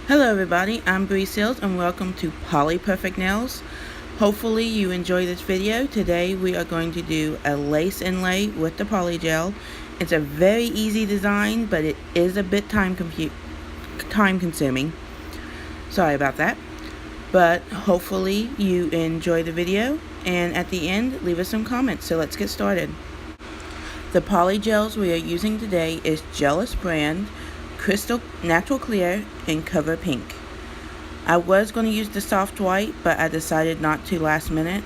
Hello everybody, I'm Bree Seals and welcome to Poly Perfect Nails. Hopefully you enjoy this video. Today we are going to do a lace inlay with the polygel. It's a very easy design, but it is a bit time consuming. Sorry about that. But hopefully you enjoy the video, and at the end leave us some comments. So let's get started. The polygels we are using today is Jealous brand, Crystal Natural Clear, and Cover Pink. I was going to use the soft white, but I decided not to last minute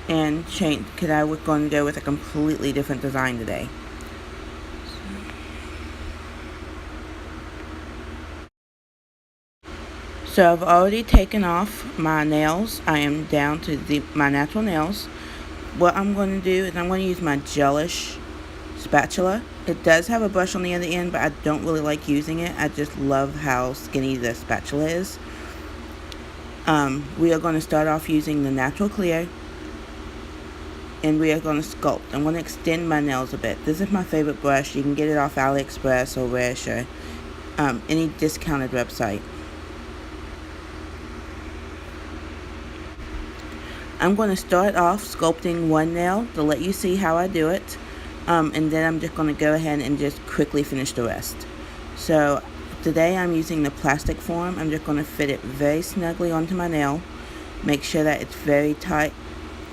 and change because I was going to go with a completely different design today. So I've already taken off my nails. I am down to my natural nails. What I'm going to do is I'm going to use my gelish spatula. It does have a brush on the other end, but I don't really like using it. I just love how skinny the spatula is. We are going to start off using the natural clear, and we are going to sculpt. I'm going to extend my nails a bit. This is my favorite brush. You can get it off AliExpress or Wish or any discounted website. I'm going to start off sculpting one nail to let you see how I do it. And then I'm just going to go ahead and just quickly finish the rest. So today I'm using the plastic form. I'm just going to fit it very snugly onto my nail. Make sure that it's very tight,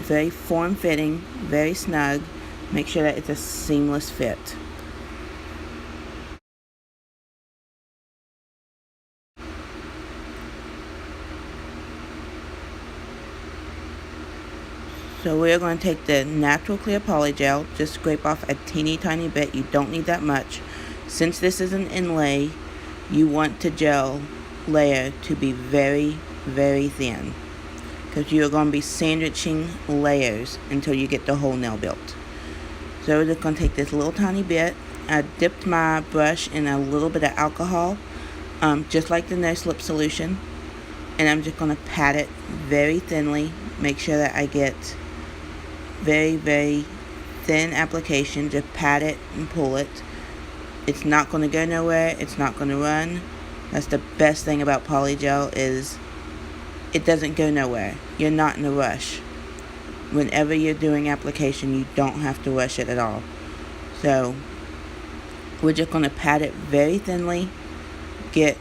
very form-fitting, very snug. Make sure that it's a seamless fit. So we're going to take the natural clear polygel, just scrape off a teeny tiny bit. You don't need that much. Since this is an inlay, you want the gel layer to be very, very thin, because you're going to be sandwiching layers until you get the whole nail built. So we're just going to take this little tiny bit. I dipped my brush in a little bit of alcohol, just like the no slip solution, and I'm just going to pat it very thinly. Make sure that I get very, very thin application. Just pat it and pull it. It's not going to go nowhere. It's not going to run. That's the best thing about polygel, is it doesn't go nowhere. You're not in a rush. Whenever you're doing application, you don't have to rush it at all. So we're just going to pat it very thinly. Get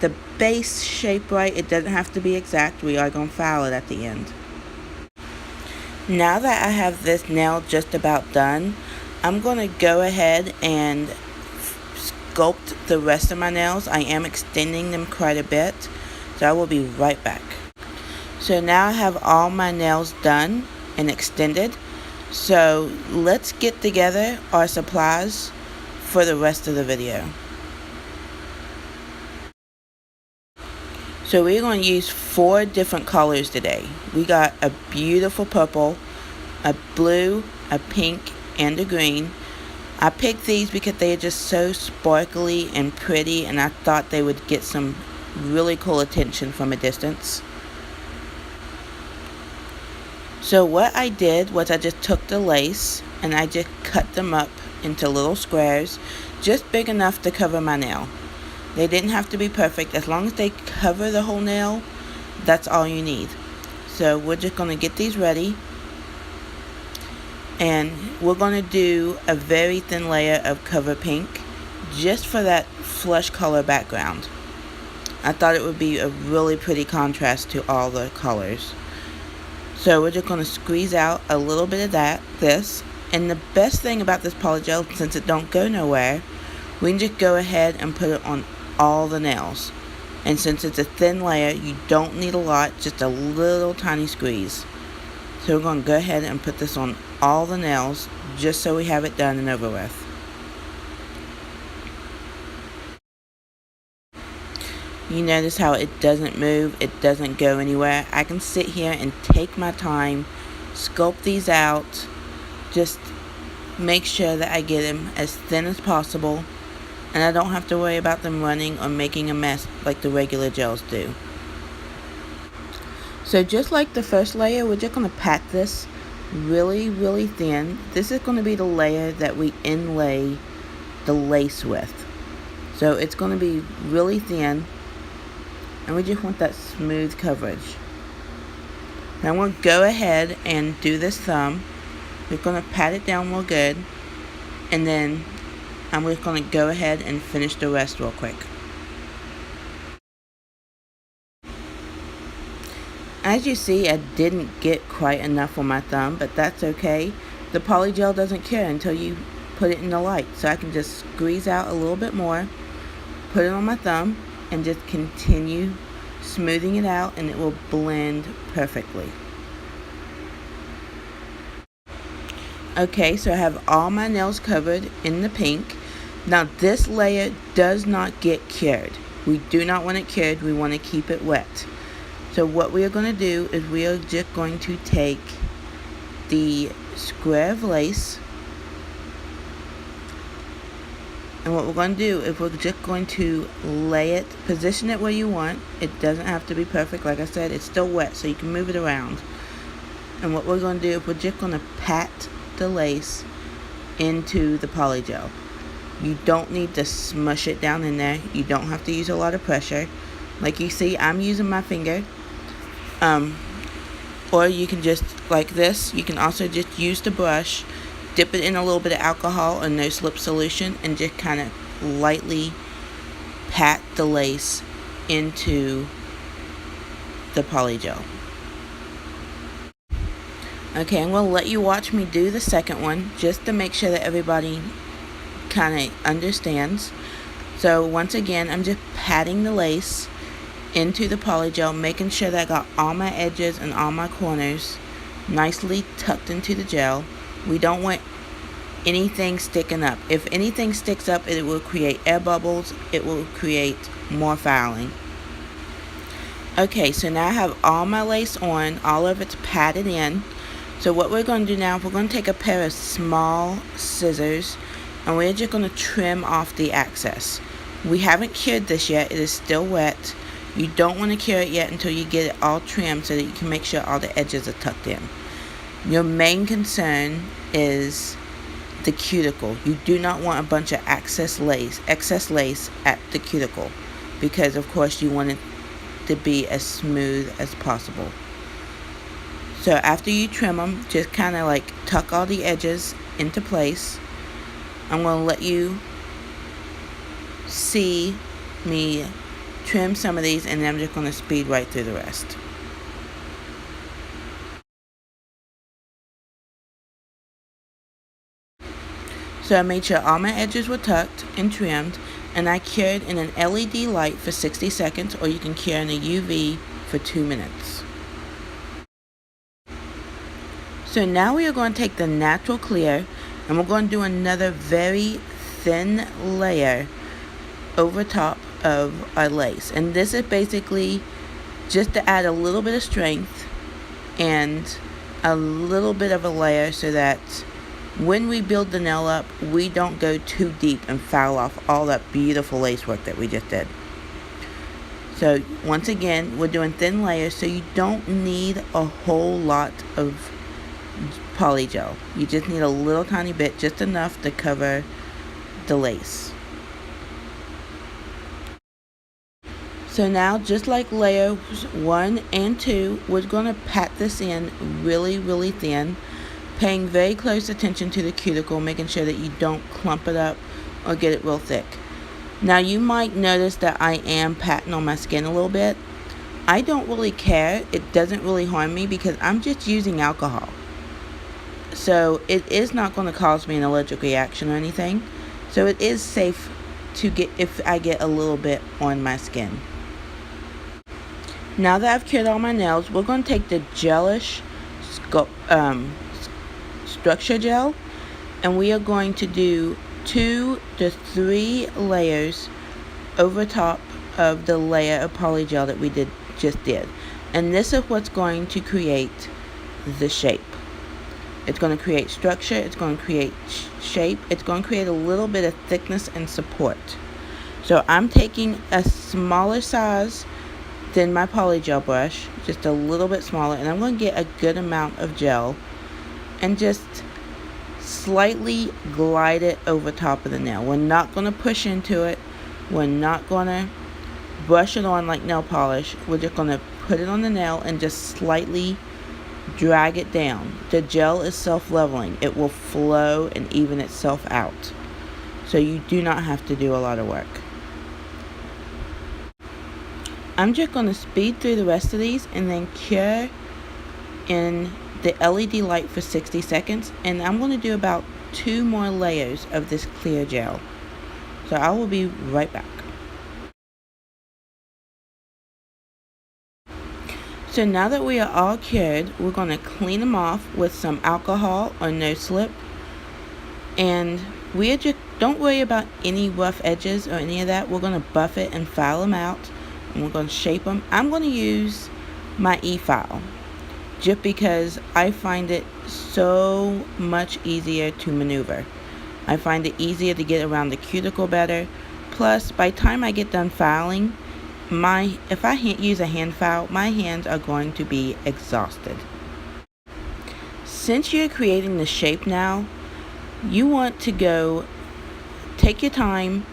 the base shape right. It doesn't have to be exact. We are going to file it at the end. Now that I have this nail just about done, I'm going to go ahead and sculpt the rest of my nails. I am extending them quite a bit, so I will be right back. So now I have all my nails done and extended. So let's get together our supplies for the rest of the video. So we're going to use 4 different colors today. We got a beautiful purple, a blue, a pink, and a green. I picked these because they are just so sparkly and pretty, and I thought they would get some really cool attention from a distance. So what I did was I just took the lace and I just cut them up into little squares, just big enough to cover my nail. They didn't have to be perfect. As long as they cover the whole nail, that's all you need. So we're just going to get these ready. And we're going to do a very thin layer of Cover Pink, just for that flesh color background. I thought it would be a really pretty contrast to all the colors. So we're just going to squeeze out a little bit of this. And the best thing about this polygel, since it don't go nowhere, we can just go ahead and put it on all the nails. And since it's a thin layer, you don't need a lot, just a little tiny squeeze. So we're going to go ahead and put this on all the nails, just so we have it done and over with. You notice how it doesn't move, it doesn't go anywhere. I can sit here and take my time, sculpt these out, just make sure that I get them as thin as possible, and I don't have to worry about them running or making a mess like the regular gels do. So just like the first layer, we're just going to pat this really, really thin. This is going to be the layer that we inlay the lace with. So it's going to be really thin, and we just want that smooth coverage. Now I'm going to go ahead and do this thumb. We're going to pat it down real good, and then I'm just going to go ahead and finish the rest real quick. As you see, I didn't get quite enough on my thumb, but that's okay. The polygel doesn't care until you put it in the light, so I can just squeeze out a little bit more, put it on my thumb, and just continue smoothing it out, and it will blend perfectly. Okay, so I have all my nails covered in the pink. Now this layer does not get cured. We do not want it cured, we want to keep it wet. So what we are going to do is we are just going to take the square of lace, and what we're going to do is we're just going to lay it, position it where you want. It doesn't have to be perfect. Like I said, it's still wet, so you can move it around. And what we're going to do is we're just going to pat the lace into the polygel. You don't need to smush it down in there. You don't have to use a lot of pressure. Like you see, I'm using my finger. Or you can just, like this, you can also just use the brush, dip it in a little bit of alcohol or no slip solution, and just kind of lightly pat the lace into the polygel. Okay, I'm going to let you watch me do the second one just to make sure that everybody kind of understands. So once again, I'm just patting the lace into the polygel, making sure that I got all my edges and all my corners nicely tucked into the gel. We don't want anything sticking up. If anything sticks up, it will create air bubbles. It will create more fouling. Okay, so now I have all my lace on, all of it's patted in. So what we're going to do now, we're going to take a pair of small scissors, and we're just going to trim off the excess. We haven't cured this yet, it is still wet. You don't want to cure it yet until you get it all trimmed so that you can make sure all the edges are tucked in. Your main concern is the cuticle. You do not want a bunch of excess lace at the cuticle, because of course you want it to be as smooth as possible. So after you trim them, just kind of like tuck all the edges into place. I'm going to let you see me trim some of these, and then I'm just going to speed right through the rest. So I made sure all my edges were tucked and trimmed, and I cured in an LED light for 60 seconds, or you can cure in a UV for 2 minutes. So now we are going to take the natural clear, and we're going to do another very thin layer over top of our lace. And this is basically just to add a little bit of strength and a little bit of a layer so that when we build the nail up, we don't go too deep and foul off all that beautiful lace work that we just did. So once again, we're doing thin layers, so you don't need a whole lot of polygel. You just need a little tiny bit, just enough to cover the lace. So now, just like layers 1 and 2, we're going to pat this in really, really thin, paying very close attention to the cuticle, making sure that you don't clump it up or get it real thick. Now you might notice that I am patting on my skin a little bit. I don't really care. It doesn't really harm me because I'm just using alcohol. So it is not going to cause me an allergic reaction or anything. So it is safe to get if I get a little bit on my skin. Now that I've cured all my nails, we're going to take the gelish structure gel, and we are going to do 2 to 3 layers over top of the layer of polygel that we just did. And this is what's going to create the shape. It's going to create structure, it's going to create shape, it's going to create a little bit of thickness and support. So I'm taking a smaller size than my polygel brush, just a little bit smaller, and I'm going to get a good amount of gel and just slightly glide it over top of the nail. We're not going to push into it. We're not going to brush it on like nail polish. We're just going to put it on the nail and just slightly drag it down. The gel is self-leveling. It will flow and even itself out. So you do not have to do a lot of work. I'm just going to speed through the rest of these and then cure in the LED light for 60 seconds. And I'm going to do about 2 more layers of this clear gel. So I will be right back. So now that we are all cured, we're going to clean them off with some alcohol or no slip. And we just don't worry about any rough edges or any of that. We're going to buff it and file them out. And we're going to shape them. I'm going to use my e-file just because I find it so much easier to maneuver. I find it easier to get around the cuticle better. Plus, by the time I get done filing, if I use a hand file, my hands are going to be exhausted. Since you're creating the shape now, you want to take your time.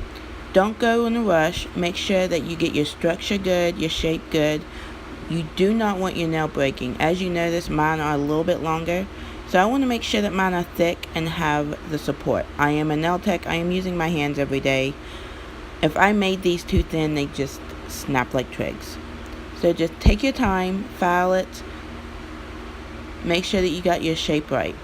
Don't go in a rush. Make sure that you get your structure good, your shape good. You do not want your nail breaking. As you notice, mine are a little bit longer. So I want to make sure that mine are thick and have the support. I am a nail tech. I am using my hands every day. If I made these too thin, they just snap like twigs. So just take your time, file it. Make sure that you got your shape right.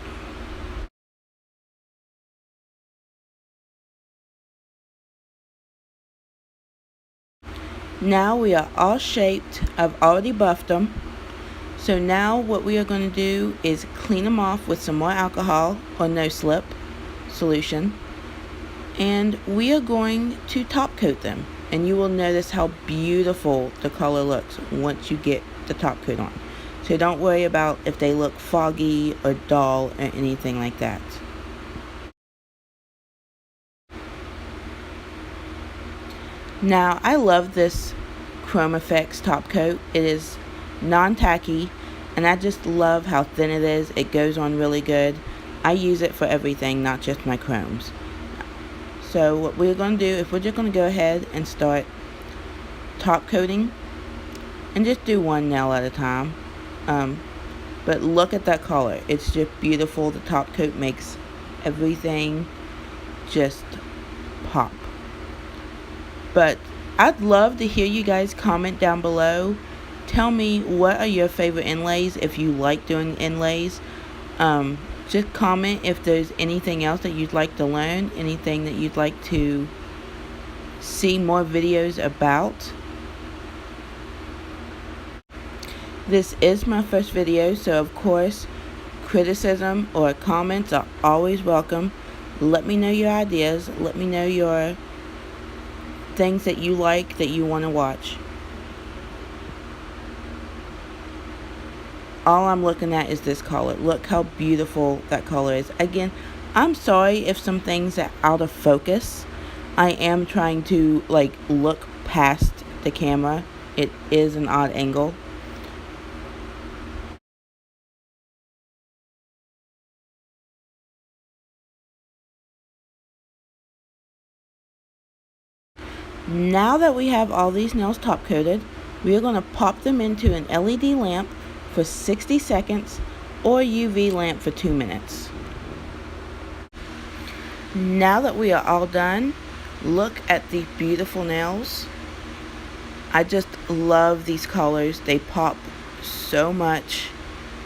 Now we are all shaped. I've already buffed them. So now what we are going to do is clean them off with some more alcohol or no slip solution. And we are going to top coat them. And you will notice how beautiful the color looks once you get the top coat on. So don't worry about if they look foggy or dull or anything like that. Now, I love this Chrome Effects top coat. It is non-tacky, and I just love how thin it is. It goes on really good. I use it for everything, not just my chromes. So what we're going to do is we're just going to go ahead and start top coating, and just do one nail at a time. But look at that color. It's just beautiful. The top coat makes everything just pop. But I'd love to hear you guys comment down below. Tell me what are your favorite inlays if you like doing inlays. Just comment if there's anything else that you'd like to learn, anything that you'd like to see more videos about. This is my first video, so of course criticism or comments are always welcome. Let me know your ideas. Let me know your things that you like, that you want to watch. All I'm looking at is this color. Look how beautiful that color is. Again, I'm sorry if some things are out of focus. I am trying to look past the camera. It is an odd angle. Now that we have all these nails top coated, we are going to pop them into an LED lamp for 60 seconds or UV lamp for 2 minutes. Now that we are all done, look at these beautiful nails. I just love these colors. They pop so much.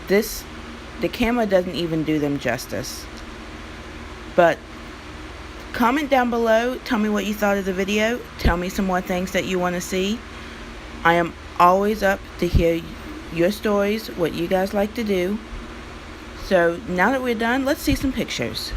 The camera doesn't even do them justice. But comment down below. Tell me what you thought of the video. Tell me some more things that you want to see. I am always up to hear your stories, what you guys like to do. So now that we're done, let's see some pictures.